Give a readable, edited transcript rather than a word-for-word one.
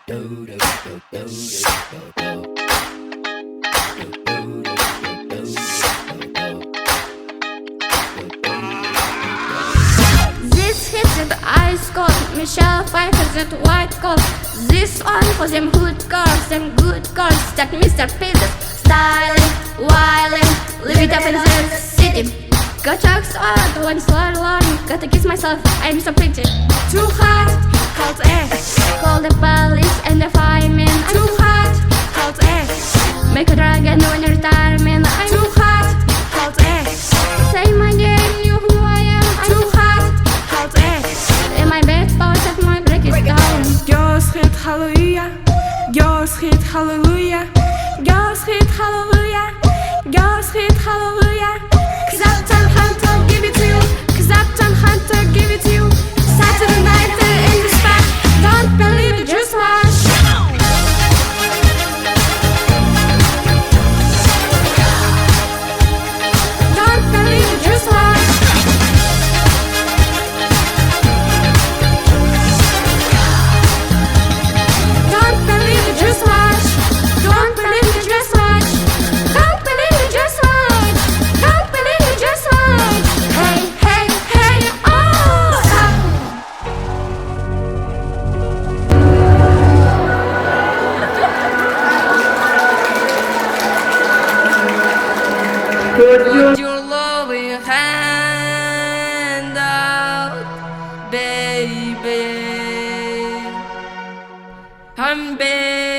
This hits at the ice cold. Michelle Pfeiffer's at white cold. This one for them hood girls, them good girls that Mr. Peters. Styling, wilding, live it up in the city. Got chucks out, one slide along. Gotta kiss myself, I'm so pretty. Too hot, cold air. Call the police and the firemen. I'm too hot, cold air. Make a dragon when you're retirement. I'm too hot, cold air. Say my name, you who I am. I'm too hot, cold air. In my bed, bounce at my break it down. Girls hit hallelujah, girls hit hallelujah, girls hit hallelujah, girls hit hallelujah. Cause Uptown Hunter give it to you, cause Uptown Hunter give it to you. Saturday night in the spot, don't believe it, just watch. Don't believe it, just watch. Don't believe it, just watch. Don't believe it, just watch. Don't believe it, just watch. Don't believe it, just watch. Hey, hey, hey, oh, stop. Put your loving hand out, baby. I'm begging.